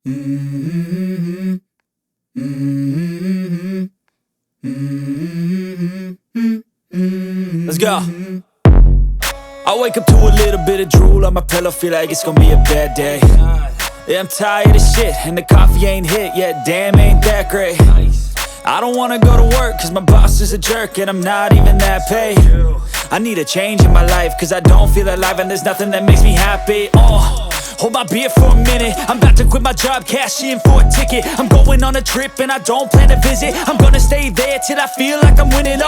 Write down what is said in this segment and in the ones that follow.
Mm-hmm. Mm-hmm. Mm-hmm. Let's go. I wake up to a little bit of drool on my pillow, feel like it's gonna be a bad day. Yeah, I'm tired of shit, and the coffee ain't hit yet, damn, ain't that great. I don't wanna go to work, cause my boss is a jerk, and I'm not even that paid. I need a change in my life, cause I don't feel alive, and there's nothing that makes me happy. Hold my beer for a minute, I'm about to quit my job, cash in for a ticket. I'm going on a trip and I don't plan to visit. I'm gonna stay there till I feel like I'm winning,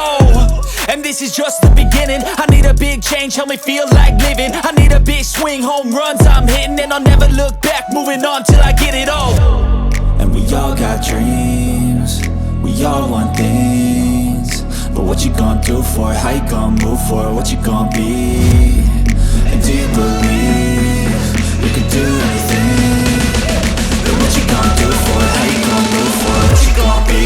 and this is just the beginning. I need a big change, help me feel like living. I need a big swing, home runs I'm hitting, and I'll never look back, moving on till I get it all. And we all got dreams, we all want things, but what you gonna do for it? How you gonna move for it? What you gonna be? And do you believe you can do anything? But what you gonna do for it? How you gonna move for it? What you gonna be?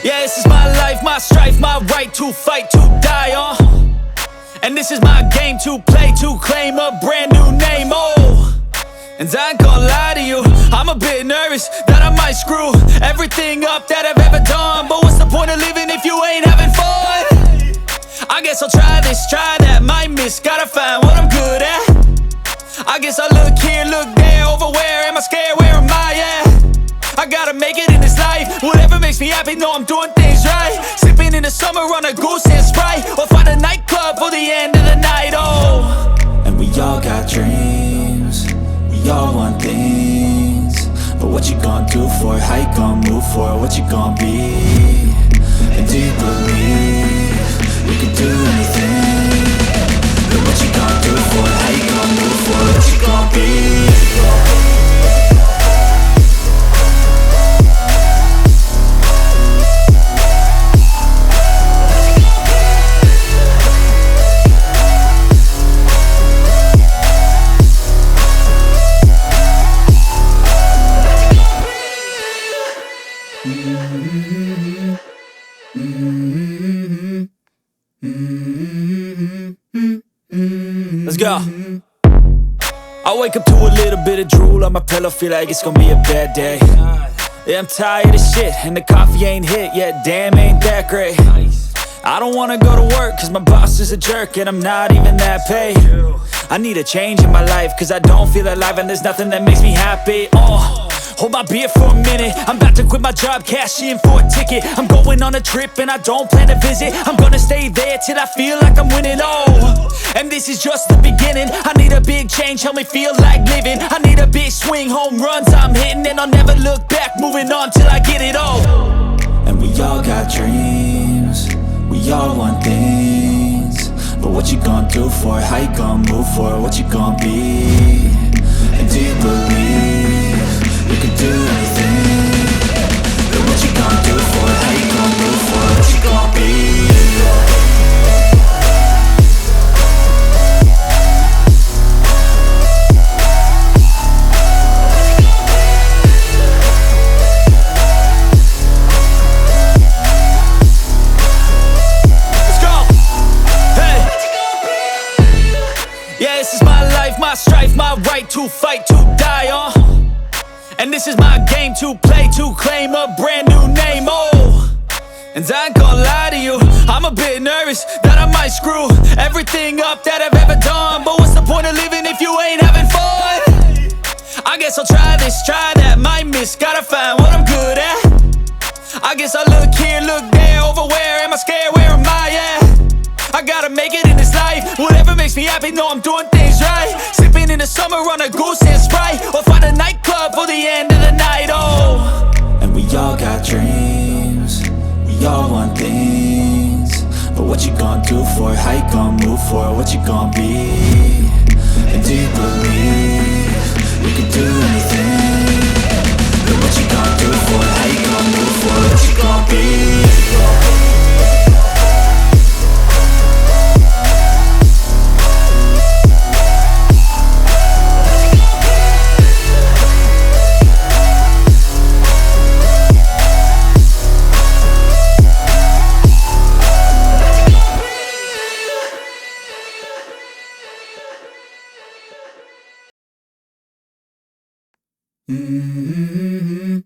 Yeah, this is my life, my strife, my right to fight, to die on. And this is my game to play, to claim a brand new name, And I ain't gonna lie to you, I'm a bit nervous that I might screw everything up that I've ever done. But what's the point of living if you ain't having fun? I guess I'll try this, try that, might miss, gotta find what I'm good at. I guess I look here, look there, over where am I scared, where am I at? I gotta make it in this life, whatever makes me happy, know I'm doing things right. Sipping in the summer on a goose and Sprite, or find a nightclub for the end of the night, And we all got dreams, we all want things, but what you gonna do for it? How you gonna move for it? What you gonna be? And do you believe you can do anything? But what you gonna do for it? How you gonna move for it? What you gonna be? Let's go. I wake up to a little bit of drool on my pillow, feel like it's gonna be a bad day. Yeah, I'm tired of shit, and the coffee ain't hit yet, damn, ain't that great. I don't wanna go to work, cause my boss is a jerk, and I'm not even that paid. I need a change in my life, cause I don't feel alive, and there's nothing that makes me happy. Hold my beer for a minute, I'm about to quit my job, cash in for a ticket. I'm going on a trip and I don't plan to visit. I'm gonna stay there till I feel like I'm winning, and this is just the beginning. I need a big change, help me feel like living. I need a big swing, home runs I'm hitting, and I'll never look back, moving on till I get it all. And we all got dreams, we all want things, but what you gonna do for it? How you gonna move for it? What you gonna be? And do you believe you can do anything? But what you gonna do for it? How you gonna move for it? What you gonna be? Let's go. Hey. Yeah, this is my life, my strife, my right to fight, to die on. And this is my game to play, to claim a brand new name, And I ain't gonna lie to you, I'm a bit nervous that I might screw everything up that I've ever done. But what's the point of living if you ain't having fun? I guess I'll try this, try that, might miss, gotta find what I'm good at. I guess I look here, look there, over where am I scared, where am I at? I gotta make it in this life, whatever makes me happy, know I'm doing things right. Sipping in the summer on a goose and Sprite, or find a nightclub for the end of the night, And we all got dreams, we all want things, but what you gonna do for it? How you gonna move for it? What you gonna be? And do you believe you can do anything? But what you gonna do for it? How you gonna move for it? What you gonna be? Mm-hmm.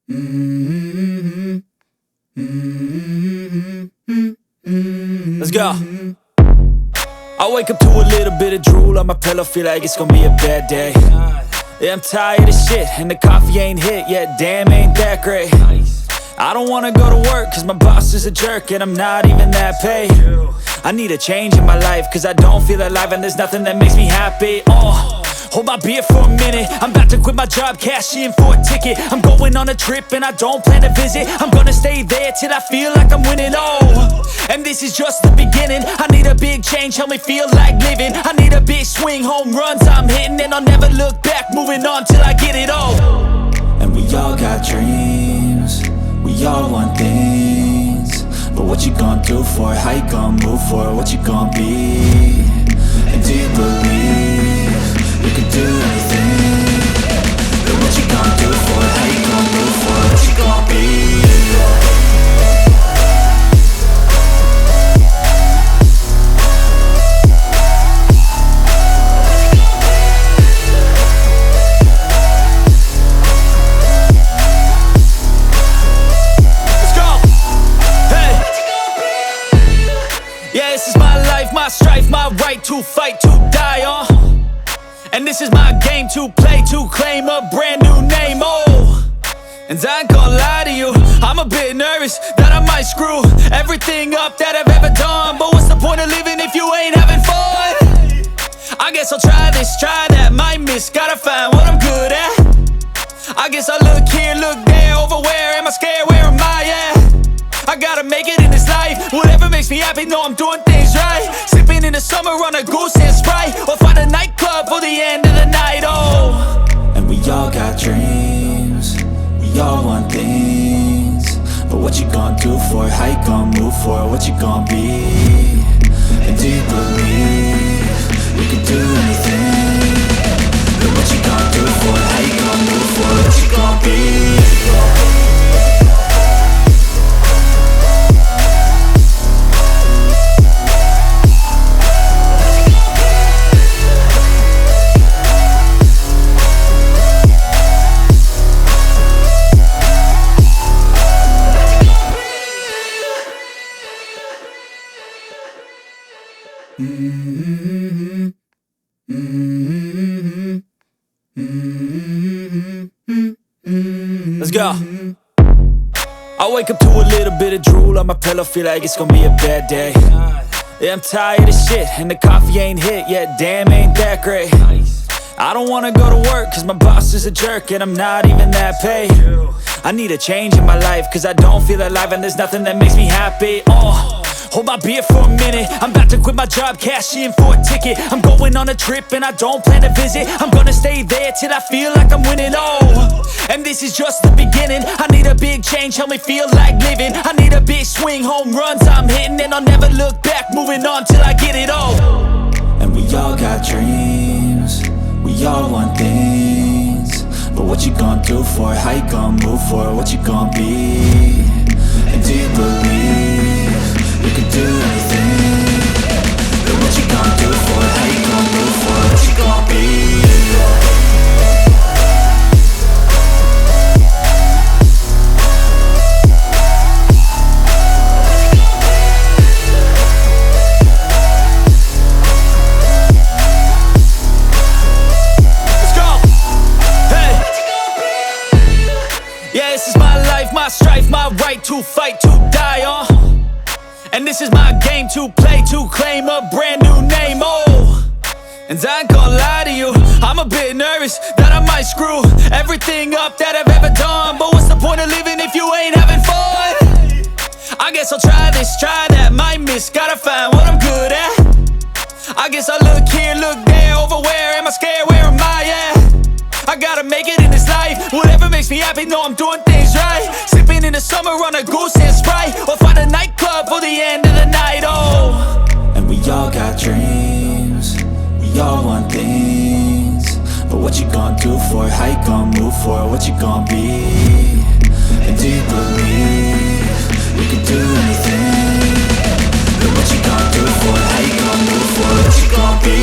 Mm-hmm. Mm-hmm. Let's go. I wake up to a little bit of drool on my pillow, feel like it's gonna be a bad day. Yeah, I'm tired of shit, and the coffee ain't hit yet, damn, ain't that great. I don't wanna go to work, cause my boss is a jerk, and I'm not even that paid. I need a change in my life, cause I don't feel alive, and there's nothing that makes me happy. Hold my beer for a minute, I'm about to quit my job, cash in for a ticket. I'm going on a trip and I don't plan to visit. I'm gonna stay there till I feel like I'm winning, and this is just the beginning. I need a big change, help me feel like living. I need a big swing, home runs I'm hitting, and I'll never look back, moving on till I get it all. And we all got dreams, we all want things, but what you gonna do for it? How you gonna move for it? What you gonna be? And do you believe you can do anything? But what you gonna do for it? How you gonna move for it? What you gonna be? My strife, my right to fight, to die on. And this is my game to play, to claim a brand new name, And I ain't gonna lie to you, I'm a bit nervous that I might screw everything up that I've ever done. But what's the point of living if you ain't having fun? I guess I'll try this, try that, might miss, gotta find what I'm good at. I guess I look here, look there, over where am I scared, where am I at? I gotta make it in this life, whatever makes me happy, know I'm doing things right. Sipping in the summer on a goose and Sprite, or find a nightclub for the end of the night, And we all got dreams, we all want things, but what you gonna do for it? How you gonna move for it? What you gonna be? And do you believe you can do anything? But what you gonna do for it? How you gonna move for it? What you gonna be? Mm-hmm. Mm-hmm. Mm-hmm. Let's go. I wake up to a little bit of drool on my pillow, feel like it's gonna be a bad day. Yeah, I'm tired of shit, and the coffee ain't hit yet, damn, ain't that great. I don't wanna go to work, cause my boss is a jerk, and I'm not even that paid. I need a change in my life, cause I don't feel alive, and there's nothing that makes me happy. Hold my beer for a minute, I'm about to quit my job, cash in for a ticket. I'm going on a trip and I don't plan to visit. I'm gonna stay there till I feel like I'm winning, and this is just the beginning. I need a big change, help me feel like living. I need a big swing, home runs I'm hitting, and I'll never look back, moving on till I get it all. And we all got dreams, we all want things, but what you gonna do for it? How you gonna move for it? What you gonna be? And do you believe you can do anything? But what you gonna do for it? How you gonna move for it? What you gonna be? My strife, my right to fight, to die on. And this is my game to play, to claim a brand new name, And I ain't gonna lie to you, I'm a bit nervous that I might screw everything up that I've ever done. But what's the point of living if you ain't having fun? I guess I'll try this, try that, might miss, gotta find what I'm good at. I guess I look here, look there, over where am I scared, where am I at? I gotta make it in this life, whatever makes me happy, know I'm doing things right. Sipping in the summer on a goose and Sprite, or find a nightclub for the end of the night, And we all got dreams, we all want things, but what you gonna do for it? How you gonna move for it? What you gonna be? And do you believe you can do anything? But what you gonna do for it? How you gonna move for it? What you gonna be?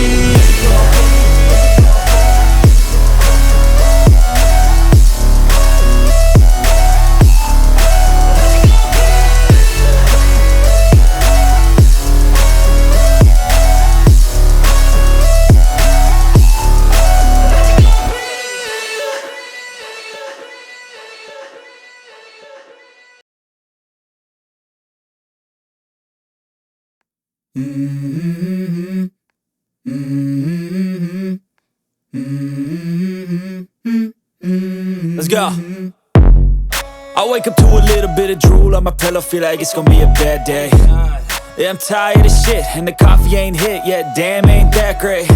Mm-hmm. Mm-hmm. Mm-hmm. Let's go. I wake up to a little bit of drool on my pillow, feel like it's gonna be a bad day. Yeah, I'm tired of shit, and the coffee ain't hit yet, damn, ain't that great.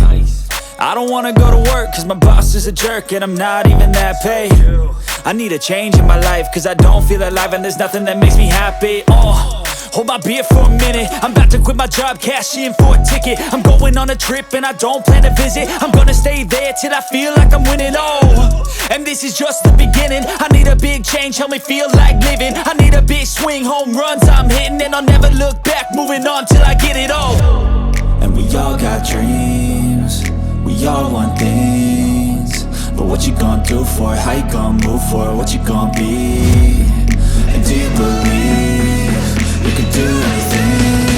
I don't wanna go to work, cause my boss is a jerk, and I'm not even that paid. I need a change in my life, cause I don't feel alive, and there's nothing that makes me happy. Hold my beer for a minute, I'm about to quit my job, cash in for a ticket. I'm going on a trip and I don't plan to visit. I'm gonna stay there till I feel like I'm winning, and this is just the beginning. I need a big change, help me feel like living. I need a big swing, home runs I'm hitting, and I'll never look back, moving on till I get it all. And we all got dreams, we all want things, but what you gonna do for it? How you gonna move for it? What you gonna be? And do you believe you can do anything?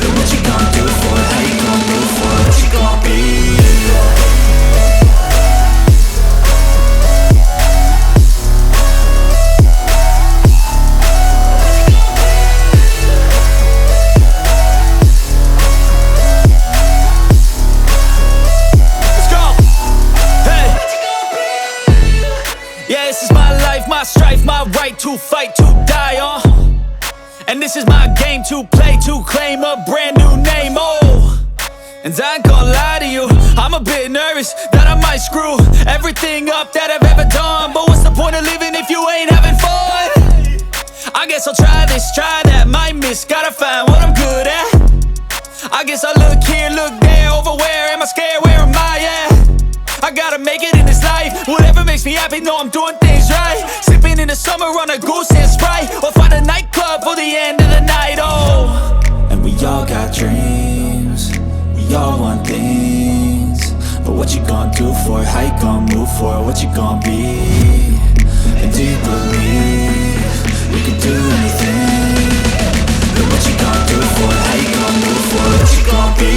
But what you gonna do for it? How you gonna move for it? What you gonna be? My strife, my right to fight, to die on. And this is my game to play, to claim a brand new name, And I ain't gonna lie to you, I'm a bit nervous that I might screw everything up that I've ever done. But what's the point of living if you ain't having fun? I guess I'll try this, try that, might miss, gotta find what I'm good at. I guess I look here, look there, over where am I scared, where am I at? I gotta make it in this life, whatever makes me happy, know I'm doing things right. Sipping in the summer on a goose and Sprite, or find a nightclub for the end of the night, And we all got dreams, we all want things, but what you gonna do for it? How you gonna move for it? What you gonna be? And do you believe you can do anything? But what you gonna do for it? How you gonna move for it? What you gonna be?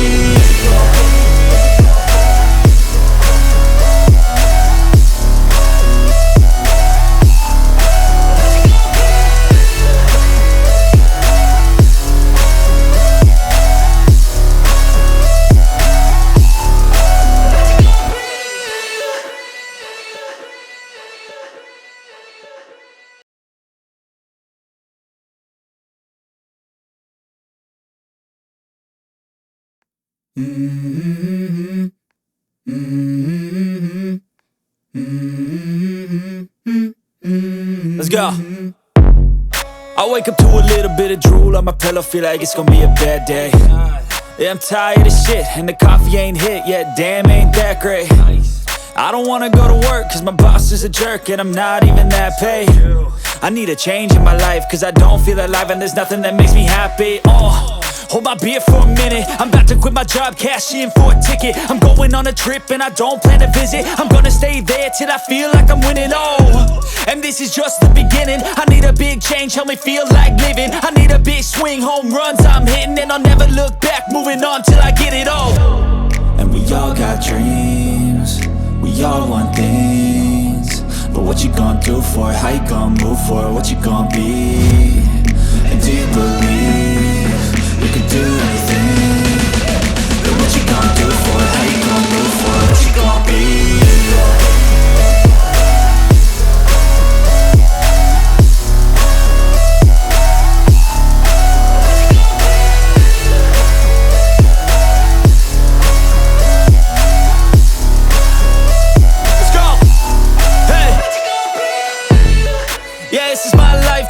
Mm-hmm. Mm-hmm. Mm-hmm. Let's go. I wake up to a little bit of drool on my pillow, feel like it's gonna be a bad day. Yeah, I'm tired of shit, and the coffee ain't hit yet, damn, ain't that great. I don't wanna go to work, cause my boss is a jerk, and I'm not even that paid. I need a change in my life, cause I don't feel alive, and there's nothing that makes me happy. Hold my beer for a minute, I'm about to quit my job, cash in for a ticket. I'm going on a trip and I don't plan to visit. I'm gonna stay there till I feel like I'm winning, and this is just the beginning. I need a big change, help me feel like living. I need a big swing, home runs I'm hitting, and I'll never look back, moving on till I get it all. And we all got dreams, we all want things, but what you gonna do for it? How you gonna move for it? What you gonna be? And do you believe you can do anything? But what you gonna do for it? How you gonna move for it? What you gonna be?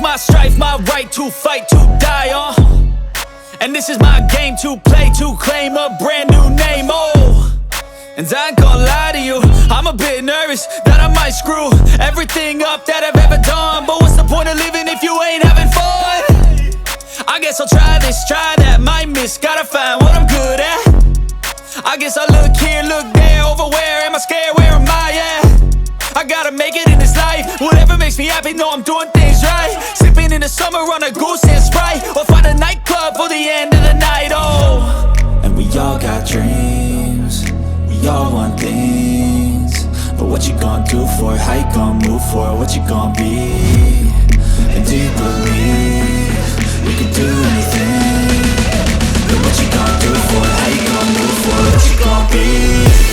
My strife, my right to fight, to die on. And this is my game to play, to claim a brand new name, And I ain't gonna lie to you, I'm a bit nervous that I might screw everything up that I've ever done. But what's the point of living if you ain't having fun? I guess I'll try this, try that, might miss, gotta find what I'm good at. I guess I look here, look there, over where am I scared, where am I at? I gotta make it in this life, whatever makes me happy, know I'm doing things right. Sipping in the summer on a goose and Sprite, or find a nightclub for the end of the night, And we all got dreams, we all want things, but what you gonna do for it? How you gonna move for it? What you gonna be? And do you believe you can do anything? What you gonna do for it? How you gonna move for it? What you gonna be?